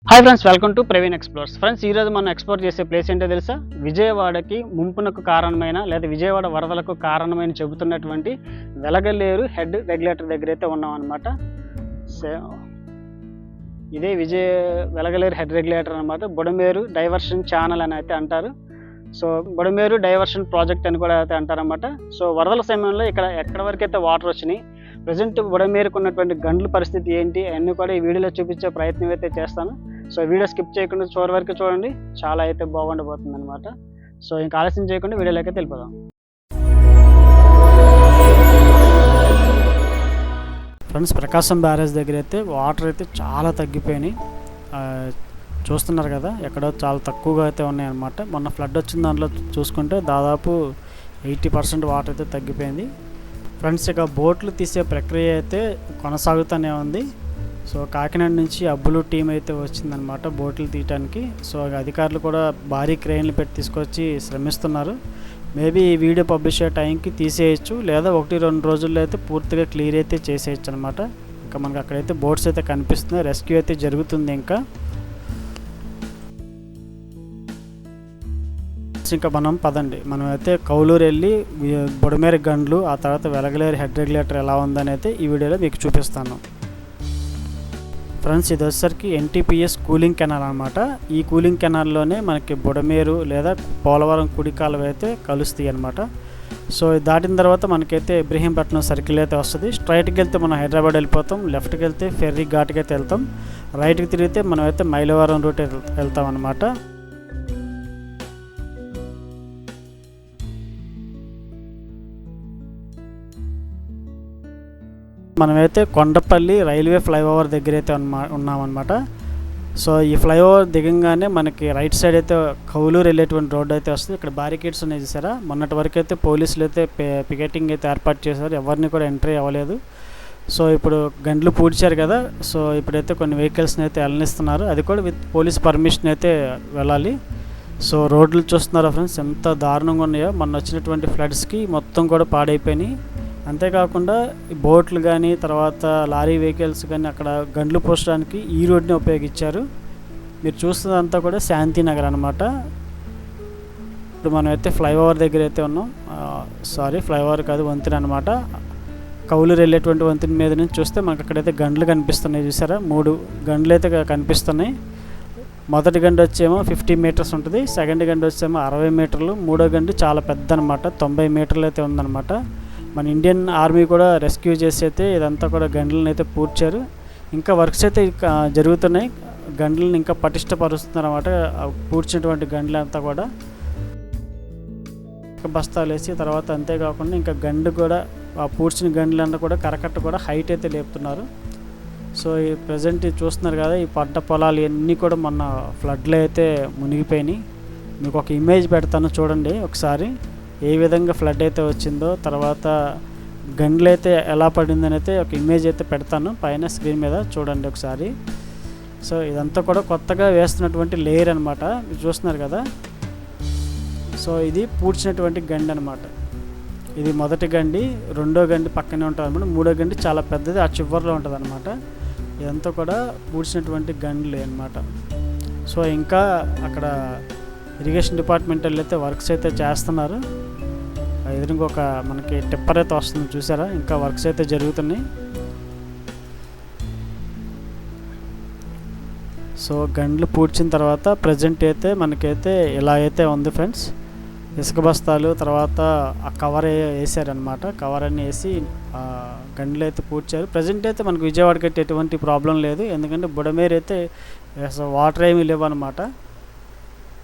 Hi friends, welcome to Praveen explores. Friends, ఈరోజు మనం explore చేసే ప్లేస్ ఏంటో తెలుసా? విజయవాడకి ముంపునకు కారణమైన లేదా విజయవాడ వరదలకు కారణమైన చెబుతున్నటువంటి వెలగలేరు హెడ్ రెగ్యులేటర్ దగ్గర అయితే ఉన్నాం అనమాట. ఇదే వెలగలేరు హెడ్ రెగ్యులేటర్ అనమాట. బుడమేరు డైవర్షన్ ఛానల్ అని అయితే అంటారు. సో బుడమేరు డైవర్షన్ ప్రాజెక్ట్ అని కూడా అయితే అంటారనమాట. సో వరదల సమయంలో ఇక్కడ ఎక్కడి వరకు అయితే వాటర్ వచ్చినాయి, ప్రజెంట్ బుడమేరుకు ఉన్నటువంటి గండ్ల పరిస్థితి ఏంటి అన్నీ కూడా ఈ వీడియోలో చూపించే ప్రయత్నం అయితే చేస్తాను. సో వీడియో స్కిప్ చేయకుండా చివరి వరకు చూడండి, చాలా అయితే బాగుండబోతుంది అనమాట. సో ఇంకా ఆలస్యం చేయకుండా వీడియోలోకి వెళ్ళిపోదాం. ఫ్రెండ్స్, ప్రకాశం బ్యారేజ్ దగ్గర అయితే వాటర్ అయితే చాలా తగ్గిపోయినాయి. చూస్తున్నారు కదా, ఎక్కడో చాలా తక్కువగా అయితే ఉన్నాయన్నమాట. మొన్న ఫ్లడ్ వచ్చిన దాంట్లో చూసుకుంటే దాదాపు 80% వాటర్ అయితే తగ్గిపోయింది. ఫ్రెండ్స్, ఇక బోట్లు తీసే ప్రక్రియ అయితే కొనసాగుతూనే ఉంది. సో కాకినాడ నుంచి అబ్బులు టీం అయితే వచ్చిందనమాట బోట్లు తీయటానికి. సో అధికారులు కూడా భారీ క్రెయిన్లు పెట్టి తీసుకొచ్చి శ్రమిస్తున్నారు. మేబీ ఈ వీడియో పబ్లిష్ అయ్యే టైంకి తీసేయచ్చు, లేదా 1-2 రోజుల్లో అయితే పూర్తిగా క్లియర్ అయితే చేసేయచ్చు అనమాట. ఇంకా మనకు అక్కడైతే బోట్స్ అయితే కనిపిస్తున్నాయి, రెస్క్యూ అయితే జరుగుతుంది. ఇంకా మనం అయితే కౌలూరు వెళ్ళి బుడమేరు గండ్లు, ఆ తర్వాత వెలగలేరు హెడ్ రెగ్యులేటర్ ఎలా ఉందని అయితే ఈ వీడియోలో మీకు చూపిస్తాను. ఫ్రెండ్స్, ఇది వచ్చేసరికి ఎన్టీపీఎస్ కూలింగ్ కెనాల్ అనమాట. ఈ కూలింగ్ కెనాల్లోనే మనకి బుడమేరు లేదా పోలవరం కుడి కాలువ అయితే కలుస్తాయి అనమాట. సో దాటిన తర్వాత మనకైతే ఇబ్రహీంపట్నం సర్కిల్ అయితే వస్తుంది. స్ట్రైట్కి వెళ్తే మనం హైదరాబాద్ వెళ్ళిపోతాం, లెఫ్ట్కి వెళ్తే ఫెర్రీ ఘాట్కి అయితే వెళ్తాం, రైట్కి తిరిగితే మనం అయితే మైలవరం రూట్ వెళ్తాం అనమాట. మనమైతే కొండపల్లి రైల్వే ఫ్లైఓవర్ దగ్గర అయితే ఉన్నామన్నమాట. సో ఈ ఫ్లైఓవర్ దిగంగానే మనకి రైట్ సైడ్ అయితే కౌలూరు వెళ్ళేటువంటి రోడ్డు అయితే వస్తుంది. ఇక్కడ బ్యారికేడ్స్ ఉన్నాయి చూసారా. మొన్నటి వరకు అయితే పోలీసులు అయితే పికెటింగ్ అయితే ఏర్పాటు చేశారు, ఎవరిని కూడా ఎంట్రీ అవ్వలేదు. సో ఇప్పుడు గంటలు పూడ్చారు కదా, సో ఇప్పుడైతే కొన్ని వెహికల్స్ని అయితే వెళ్ళనిస్తున్నారు, అది కూడా విత్ పోలీస్ పర్మిషన్ అయితే వెళ్ళాలి. సో రోడ్లు చూస్తున్నారా ఫ్రెండ్స్, ఎంత దారుణంగా ఉన్నాయో. మొన్న వచ్చినటువంటి ఫ్లడ్స్కి మొత్తం కూడా పాడైపోయినాయి. అంతేకాకుండా బోట్లు కానీ తర్వాత లారీ వెహికల్స్ కానీ అక్కడ గండ్లు పోసడానికి ఈ రోడ్ని ఉపయోగించారు. మీరు చూస్తున్నదంతా కూడా శాంతినగర్ అనమాట. ఇప్పుడు మనం అయితే ఫ్లైఓవర్ దగ్గర అయితే ఉన్నాం. ఫ్లైఓవర్ కాదు, వంతెన అనమాట. కౌలూరు వెళ్ళేటువంటి వంతెన మీద నుంచి చూస్తే మనకు అక్కడైతే గండ్లు కనిపిస్తున్నాయి చూసారా. 3 గండ్లు అయితే కనిపిస్తున్నాయి. మొదటి గండి వచ్చేమో 50 మీటర్స్ ఉంటుంది, సెకండ్ గండి వచ్చేమో 60 మీటర్లు, మూడో గండి చాలా పెద్ద అనమాట, 90 మీటర్లు అయితే ఉందన్నమాట. మన ఇండియన్ ఆర్మీ కూడా రెస్క్యూ చేసి అయితే ఇదంతా కూడా గండ్లను అయితే పూడ్చారు. ఇంకా వర్క్స్ అయితే జరుగుతున్నాయి, గండ్లను ఇంకా పటిష్టపరుస్తున్నారు అన్నమాట. పూడ్చినటువంటి గండ్లంతా కూడా బస్తాలు వేసి తర్వాత అంతేకాకుండా ఇంకా గండు కూడా ఆ పూడ్చిన గండ్లంతా కూడా కరకట్ట కూడా హైట్ అయితే లేపుతున్నారు. సో ఈ ప్రజెంట్ చూస్తున్నారు కదా, ఈ పంట పొలాలు ఇవన్నీ కూడా మొన్న ఫ్లడ్లో అయితే మునిగిపోయినాయి. మీకు ఒక ఇమేజ్ పెడతాను చూడండి ఒకసారి, ఏ విధంగా ఫ్లడ్ అయితే వచ్చిందో, తర్వాత గండ్లు అయితే ఎలా పడిందని అయితే ఒక ఇమేజ్ అయితే పెడతాను పైన స్క్రీన్ మీద చూడండి ఒకసారి. సో ఇదంతా కూడా కొత్తగా వేస్తున్నటువంటి లేయర్ అనమాట, మీరు చూస్తున్నారు కదా. సో ఇది పూడ్చినటువంటి గండి అనమాట. ఇది మొదటి గండి, రెండో గండి పక్కనే ఉంటుంది అనమాట, మూడో గండి చాలా పెద్దది ఆ చివరిలో ఉంటుంది అనమాట. ఇదంతా కూడా పూడ్చినటువంటి గండ్లు అనమాట. సో ఇంకా అక్కడ ఇరిగేషన్ డిపార్ట్మెంట్ అయితే వర్క్స్ అయితే చేస్తున్నారు. ఎదురుగా ఒక మనకి టిప్పర్ అయితే వస్తుంది చూసారా, ఇంకా వర్క్స్ అయితే జరుగుతున్నాయి. సో గండ్లు పూడ్చిన తర్వాత ప్రజెంట్ అయితే మనకైతే ఇలా అయితే ఉంది ఫ్రెండ్స్. ఇసుక బస్తాలు తర్వాత ఆ కవర్ వేసారనమాట, కవర్ అన్నీ వేసి గండ్లు అయితే పూడ్చారు. ప్రజెంట్ అయితే మనకు విజయవాడకి అయితే ఎటువంటి ప్రాబ్లం లేదు, ఎందుకంటే బుడమేరు అయితే వాటర్ ఏమీ లేవు అనమాట.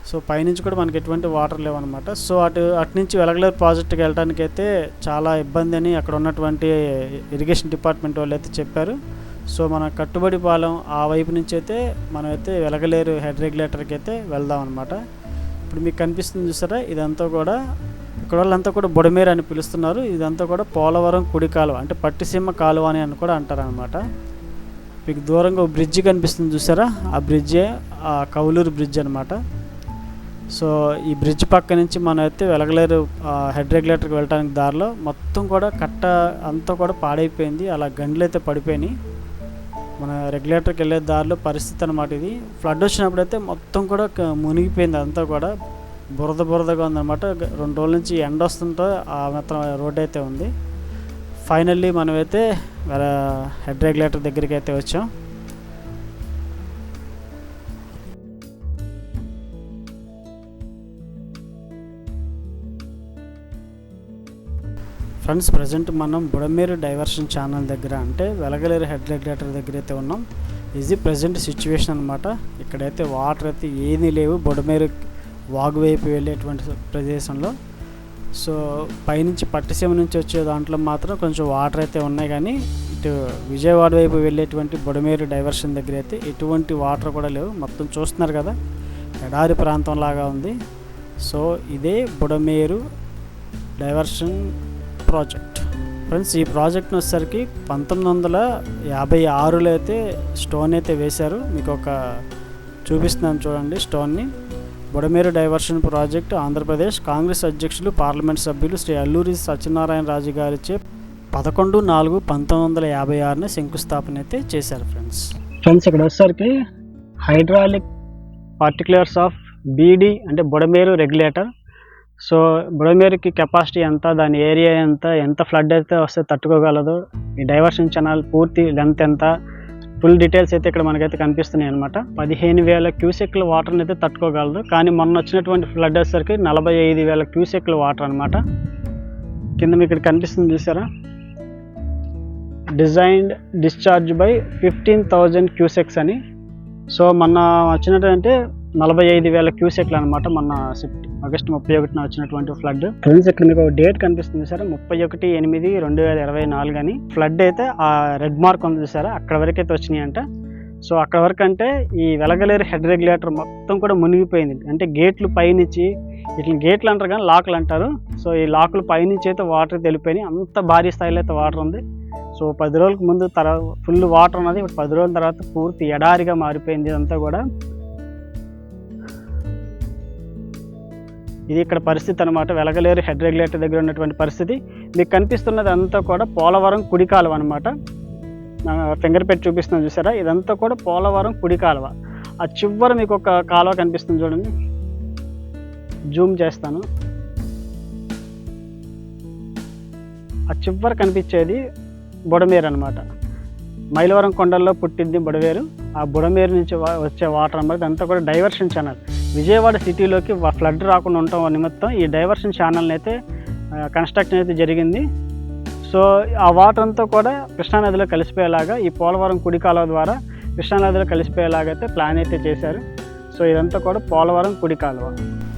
సో పైనుంచి కూడా మనకి ఎటువంటి వాటర్ లేవన్నమాట. సో అటు నుంచి వెలగలేరు ప్రాజెక్టుకి వెళ్ళడానికి అయితే చాలా ఇబ్బంది అని అక్కడ ఉన్నటువంటి ఇరిగేషన్ డిపార్ట్మెంట్ వాళ్ళు అయితే చెప్పారు. సో మన కట్టుబడి పాలెం ఆ వైపు నుంచి అయితే మనమైతే వెలగలేరు హెడ్ రెగ్యులేటర్కి అయితే వెళ్దాం అనమాట. ఇప్పుడు మీకు కనిపిస్తుంది చూసారా, ఇదంతా కూడా ఇక్కడ వాళ్ళంతా కూడా బుడమేరు అని పిలుస్తున్నారు. ఇదంతా కూడా పోలవరం కుడి కాలువ, అంటే పట్టిసీమ కాలువ అని కూడా అంటారు అనమాట. మీకు దూరంగా బ్రిడ్జి కనిపిస్తుంది చూసారా, ఆ బ్రిడ్జే ఆ కౌలూరు బ్రిడ్జ్ అనమాట. సో ఈ బ్రిడ్జ్ పక్క నుంచి మనం అయితే వెలగలేరు హెడ్ రెగ్యులేటర్కి వెళ్ళడానికి దారిలో మొత్తం కూడా కట్ట అంతా కూడా పాడైపోయింది, అలా గండ్లు అయితే పడిపోయినాయి. మన రెగ్యులేటర్కి వెళ్ళే దారిలో పరిస్థితి అనమాట. ఇది ఫ్లడ్ వచ్చినప్పుడైతే మొత్తం కూడా మునిగిపోయింది, అంతా కూడా బురదగా ఉందన్నమాట. 2 రోజుల నుంచి ఎండ వస్తుంటే ఆ మాత్రం రోడ్ అయితే ఉంది. ఫైనల్లీ మనమైతే హెడ్ రెగ్యులేటర్ దగ్గరికి అయితే వచ్చాం. ఫ్రెండ్స్, ప్రజెంట్ మనం బుడమేరు డైవర్షన్ ఛానల్ దగ్గర, అంటే వెలగలేరు హెడ్ రెగ్యులేటర్ దగ్గర అయితే ఉన్నాం. ఇది ప్రజెంట్ సిచ్యువేషన్ అనమాట. ఇక్కడైతే వాటర్ అయితే ఏమీ లేవు బుడమేరు వాగు వైపు వెళ్ళేటువంటి ప్రదేశంలో. సో పైనుంచి పట్టిసీమ నుంచి వచ్చే దాంట్లో మాత్రం కొంచెం వాటర్ అయితే ఉన్నాయి, కానీ ఇటు విజయవాడ వైపు వెళ్ళేటువంటి బుడమేరు డైవర్షన్ దగ్గర అయితే ఎటువంటి వాటర్ కూడా లేవు. మొత్తం చూస్తున్నారు కదా, ఎడారి ప్రాంతం లాగా ఉంది. సో ఇదే బుడమేరు డైవర్షన్ ప్రాజెక్ట్. ఫ్రెండ్స్, ఈ ప్రాజెక్ట్ని వచ్చేసరికి 1956లో అయితే స్టోన్ అయితే వేశారు. మీకు ఒక చూపిస్తున్నాను చూడండి స్టోన్ని. బుడమేరు డైవర్షన్ ప్రాజెక్ట్ ఆంధ్రప్రదేశ్ కాంగ్రెస్ అధ్యక్షులు పార్లమెంట్ సభ్యులు శ్రీ అల్లూరి సత్యనారాయణ రాజు గారిచే 11/4/1956 శంకుస్థాపన అయితే చేశారు. ఫ్రెండ్స్ ఇక్కడ వచ్చేసరికి హైడ్రాలిక్ పార్టిక్యులర్స్ ఆఫ్ బీడీ అంటే బుడమేరు రెగ్యులేటర్. సో బుడమేరుకి కెపాసిటీ ఎంత, దాని ఏరియా ఎంత ఫ్లడ్ అయితే వస్తే తట్టుకోగలదు, ఈ డైవర్షన్ ఛానల్ పూర్తి లెంత్ ఎంత, ఫుల్ డీటెయిల్స్ అయితే ఇక్కడ మనకైతే కనిపిస్తున్నాయి అనమాట. 15,000 క్యూసెక్ల వాటర్ని అయితే తట్టుకోగలదు. కానీ మొన్న వచ్చినటువంటి ఫ్లడ్ వచ్చేసరికి 45,000 క్యూసెక్ల వాటర్ అనమాట. కింద మీకు ఇక్కడ కనిపిస్తుంది చూసారా, డిజైన్డ్ డిశ్చార్జ్ బై 15,000 క్యూసెక్స్ అని. సో మొన్న వచ్చినటువంటి 45,000 క్యూసెక్లు అనమాట. మొన్న ఆగస్టు 31న వచ్చినటువంటి ఫ్లడ్. ఫ్రెండ్స్, ఇక్కడ మీకు డేట్ కనిపిస్తుంది చూసారా, 31/8/2024 అని. ఫ్లడ్ అయితే ఆ రెడ్ మార్క్ ఉంది చూసారా, అక్కడ వరకు అయితే వచ్చినాయి అంట. సో అక్కడ వరకు అంటే ఈ వెలగలేరు హెడ్ రెగ్యులేటర్ మొత్తం కూడా మునిగిపోయింది. అంటే గేట్లు పైనుంచి, ఇట్లా గేట్లు అంటారు కానీ లాకులు అంటారు. సో ఈ లాకులు పైనుంచి అయితే వాటర్ తెలిపోయినాయి. అంత భారీ స్థాయిలో అయితే వాటర్ ఉంది. సో 10 రోజులకు ముందు ఫుల్ వాటర్ ఉన్నది. ఇప్పుడు 10 రోజుల తర్వాత పూర్తి ఎడారిగా మారిపోయింది ఇదంతా కూడా. ఇది ఇక్కడ పరిస్థితి అనమాట, వెలగలేరు హెడ్ రెగ్యులేటర్ దగ్గర ఉన్నటువంటి పరిస్థితి. మీకు కనిపిస్తున్నది అంతా కూడా పోలవరం కుడి కాలువ అనమాట. ఫింగర్ పెట్టి చూపిస్తున్నాను చూసారా, ఇదంతా కూడా పోలవరం కుడి కాలువ. ఆ చివర మీకు ఒక కాలువ కనిపిస్తుంది చూడండి, జూమ్ చేస్తాను. ఆ చివర కనిపించేది బుడమేరు అనమాట. మైలవరం కొండల్లో పుట్టింది బుడమేరు. ఆ బుడమేరు నుంచి వచ్చే వాటర్ అన్నమాట అంతా కూడా డైవర్షన్ ఛానల్. విజయవాడ సిటీలోకి ఫ్లడ్ రాకుండా ఉండటం నిమిత్తం ఈ డైవర్షన్ ఛానల్ని అయితే కన్స్ట్రక్షన్ అయితే జరిగింది. సో ఆ వాటర్ అంతా కూడా కృష్ణానదిలో కలిసిపోయేలాగా ఈ పోలవరం కుడి కాలువ ద్వారా కృష్ణానదిలో కలిసిపోయేలాగా అయితే ప్లాన్ అయితే చేశారు. సో ఇదంతా కూడా పోలవరం కుడి కాలువ.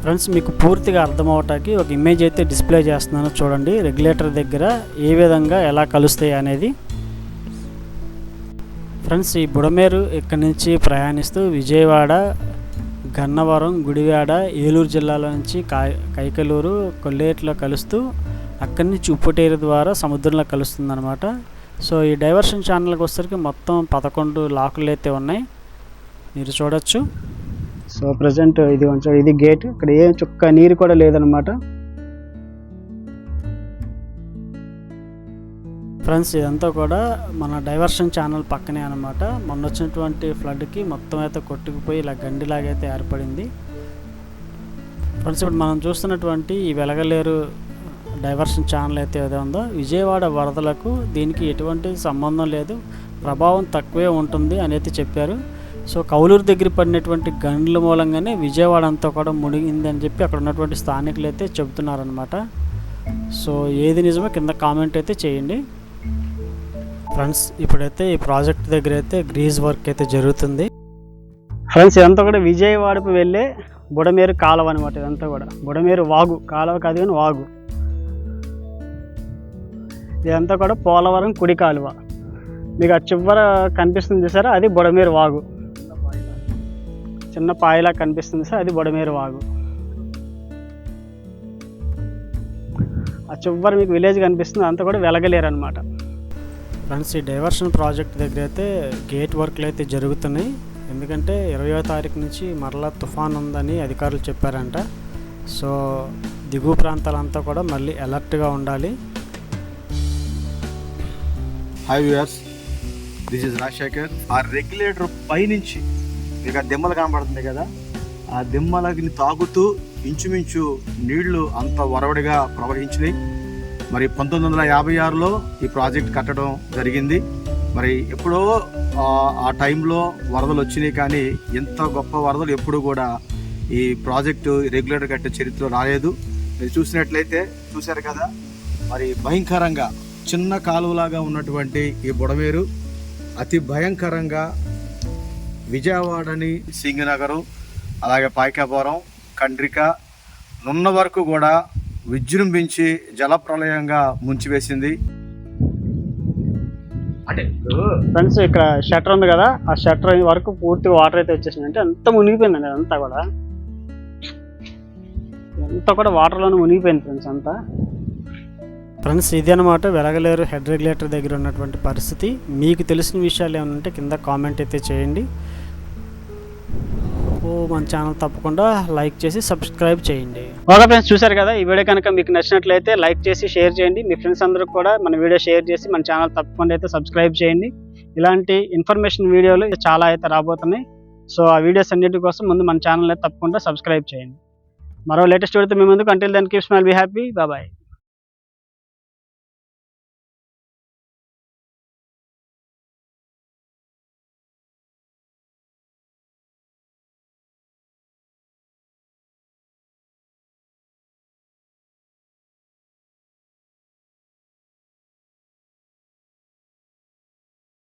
ఫ్రెండ్స్, మీకు పూర్తిగా అర్థమవటానికి ఒక ఇమేజ్ అయితే డిస్ప్లే చేస్తున్నాను చూడండి, రెగ్యులేటర్ దగ్గర ఏ విధంగా ఎలా కలుస్తాయి అనేది. ఫ్రెండ్స్, ఈ బుడమేరు ఇక్కడి నుంచి ప్రయాణిస్తూ విజయవాడ, గన్నవరం, గుడివాడ, ఏలూరు జిల్లాలో నుంచి కైకలూరు, కొల్లేరులో కలుస్తూ అక్కడి నుంచి ఉప్పుటేరు ద్వారా సముద్రంలో కలుస్తుంది అనమాట. సో ఈ డైవర్షన్ ఛానల్కి వచ్చేసరికి మొత్తం 11 లాకులు అయితే ఉన్నాయి, మీరు చూడొచ్చు. సో ప్రజెంట్ ఇది గేట్, ఇక్కడ ఏం చుక్క నీరు కూడా లేదనమాట. ఫ్రెండ్స్, ఇదంతా కూడా మన డైవర్షన్ ఛానల్ పక్కనే అనమాట. మొన్న వచ్చినటువంటి ఫ్లడ్కి మొత్తం అయితే కొట్టుకుపోయి ఇలా గండిలాగా అయితే ఏర్పడింది. ఫ్రెండ్స్, ఇప్పుడు మనం చూస్తున్నటువంటి ఈ వెలగలేరు డైవర్షన్ ఛానల్ అయితే ఏదో ఉందో, విజయవాడ వరదలకు దీనికి ఎటువంటి సంబంధం లేదు, ప్రభావం తక్కువే ఉంటుంది అని అయితే చెప్పారు. సో కౌలూరు దగ్గర పడినటువంటి గండ్ల మూలంగానే విజయవాడ అంతా కూడా మునిగింది అని చెప్పి అక్కడ ఉన్నటువంటి స్థానికులు అయితే చెబుతున్నారనమాట. సో ఏది నిజమో కింద కామెంట్ అయితే చేయండి. ఫ్రెండ్స్, ఇప్పుడైతే ఈ ప్రాజెక్ట్ దగ్గర అయితే గ్రీజ్ వర్క్ అయితే జరుగుతుంది. ఫ్రెండ్స్, ఇదంతా కూడా విజయవాడకు వెళ్ళే బుడమేరు కాలువ అనమాట. ఇదంతా కూడా బుడమేరు వాగు, కాలువ కాదు కానీ వాగు. ఇదంతా కూడా పోలవరం కుడి కాలువ. మీకు ఆ చివర కనిపిస్తుంది చూసారా, అది బుడమేరు వాగు. చిన్న పాయలా కనిపిస్తుంది సార్, అది బుడమేరు వాగు. ఆ చివర మీకు విలేజ్ కనిపిస్తుంది, అంతా కూడా వెలగలేరు అనమాట. ఫ్రెండ్స్, ఈ డైవర్షన్ ప్రాజెక్ట్ దగ్గర అయితే గేట్ వర్క్లు అయితే జరుగుతున్నాయి. ఎందుకంటే 20వ తారీఖు నుంచి మరలా తుఫాన్ ఉందని అధికారులు చెప్పారంట. సో దిగువ ప్రాంతాలంతా కూడా మళ్ళీ అలర్ట్గా ఉండాలి. Hi viewers, this is Rajasekhar. ఆ రెగ్యులేటర్ పైనుంచి మీకు ఆ దిమ్మలు కనబడుతుంది కదా, ఆ దిమ్మలకి తాగుతూ ఇంచుమించు నీళ్లు అంత వరవడిగా ప్రవహించినాయి. మరి 1956లో ఈ ప్రాజెక్ట్ కట్టడం జరిగింది. మరి ఎప్పుడో ఆ టైంలో వరదలు వచ్చినాయి, కానీ ఇంత గొప్ప వరదలు ఎప్పుడు కూడా ఈ ప్రాజెక్టు రెగ్యులేటర్ కట్టే చరిత్ర రాలేదు. మీరు చూసినట్లయితే చూశారు కదా, మరి భయంకరంగా చిన్న కాలువలాగా ఉన్నటువంటి ఈ బుడమేరు అతి భయంకరంగా విజయవాడని, సింగనగరం, అలాగే పాయకాపురం, కండ్రిక, నున్న వరకు కూడా విజృంభించి జలప్రలయంగా ముంచివేసింది. అంటే ఫ్రెండ్స్ ఇక్కడ షట్టర్ ఉంది కదా, ఆ షట్టర్ వరకు పూర్తిగా వాటర్ అయితే వచ్చేసింది. అంటే అంత మునిగిపోయిందండి, అదంతా కూడా వాటర్లోనే మునిగిపోయింది ఫ్రెండ్స్ అంతా. ఫ్రెండ్స్ ఇది అనమాట వెలగలేరు హెడ్ రెగ్యులేటర్ దగ్గర ఉన్నటువంటి పరిస్థితి. మీకు తెలిసిన విషయాలు ఏమైనా ఉంటే కింద కామెంట్ అయితే చేయండి. మన ఛానల్ తప్పకుండా లైక్ చేసి సబ్స్క్రైబ్ చేయండి. ఓకే ఫ్రెండ్స్, చూసారు కదా, ఈ వీడియో కనుక మీకు నచ్చినట్లయితే లైక్ చేసి షేర్ చేయండి. మీ ఫ్రెండ్స్ అందరికి కూడా మన వీడియో షేర్ చేసి మన ఛానల్ తప్పకుండా అయితే సబ్స్క్రైబ్ చేయండి. ఇలాంటి ఇన్ఫర్మేషన్ వీడియోలు చాలా అయితే రాబోతున్నాయి. సో ఆ వీడియోస్ అన్నిటి కోసం ముందు మన ఛానల్ అయితే తప్పకుండా సబ్స్క్రైబ్ చేయండి. మరో లేటెస్ట్ వీడియోతో మీ ముందుకు. Until then keep smile, be happy, bye.